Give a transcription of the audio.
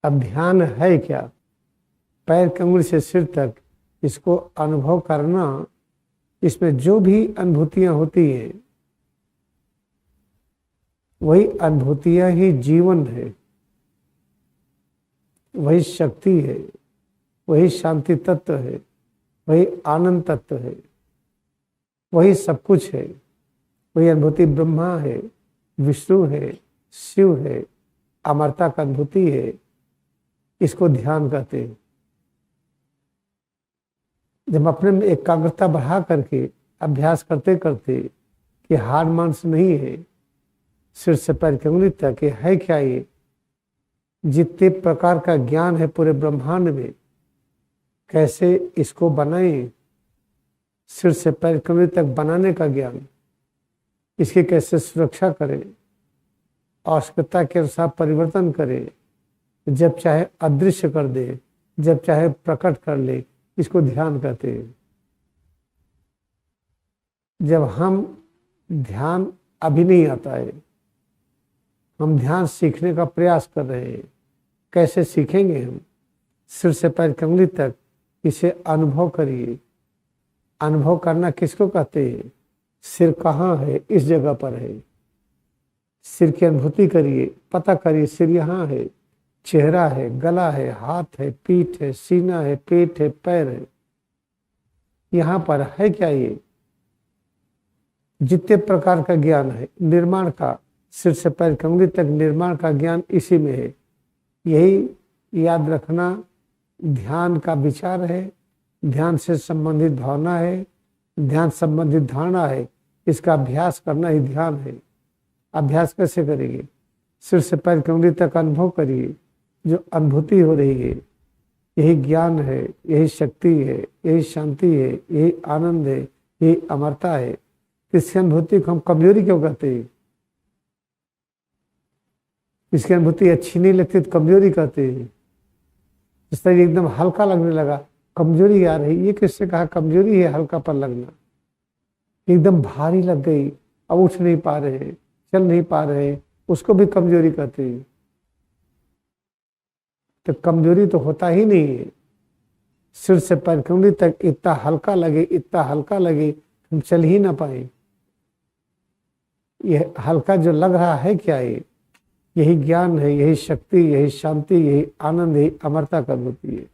अब ध्यान है क्या? पैर की अंगुली से सिर तक इसको अनुभव करना, इसमें जो भी अनुभूतियां होती हैं वही अनुभूतियां ही जीवन है, वही शक्ति है, वही शांति तत्व है, वही आनंद तत्व है, वही सब कुछ है। वही अनुभूति ब्रह्मा है, विष्णु है, शिव है, अमरता का अनुभूति है। इसको ध्यान कहते हैं। जब अपने में एकाग्रता बढ़ा करके अभ्यास करते करते कि हार मांस नहीं है, सिर से पैर की उंगली तक है क्या ये, जितने प्रकार का ज्ञान है पूरे ब्रह्मांड में, कैसे इसको बनाएं, सिर से पैर की उंगली तक बनाने का ज्ञान, इसकी कैसे सुरक्षा करें, आवश्यकता के अनुसार परिवर्तन करें, जब चाहे अदृश्य कर दे, जब चाहे प्रकट कर ले, इसको ध्यान कहते हैं। जब हम ध्यान अभी नहीं आता है, हम ध्यान सीखने का प्रयास कर रहे हैं। कैसे सीखेंगे हम? सिर से पैर की उंगली तक इसे अनुभव करिए। अनुभव करना किसको कहते हैं? सिर कहाँ है? इस जगह पर है। सिर की अनुभूति करिए, पता करिए सिर यहाँ है, चेहरा है, गला है, हाथ है, पीठ है, सीना है, पेट है, पैर है, यहाँ पर है क्या ये? जितने प्रकार का ज्ञान है निर्माण का, सिर से पैर की उंगली तक निर्माण का ज्ञान इसी में है। यही याद रखना ध्यान का विचार है, ध्यान से संबंधित भावना है, ध्यान संबंधित धारणा है। इसका अभ्यास करना ही ध्यान है। अभ्यास कैसे करेंगे? सिर से पैर की उंगली तक अनुभव करिए। जो अनुभूति हो रही है यही ज्ञान है, यही शक्ति है, यही शांति है, यही आनंद है, यही अमरता है। इसकी अनुभूति को हम कमजोरी क्यों कहते हैं? इसकी अनुभूति अच्छी नहीं लगती तो कमजोरी कहते हैं। इस तरह एकदम हल्का लगने लगा, कमजोरी आ रही। ये किससे कहा कमजोरी है? हल्का पर लगना। एकदम भारी लग गई, अब उठ नहीं पा रहे, चल नहीं पा रहे, उसको भी कमजोरी कहते हैं। तो कमजोरी तो होता ही नहीं है। सिर से पैर की उंगली तक इतना हल्का लगे, इतना हल्का लगे, हम चल ही ना पाए। यह हल्का जो लग रहा है क्या है? यही ज्ञान है, यही शक्ति, यही शांति, यही आनंद, यही अमरता का अनुभूति है।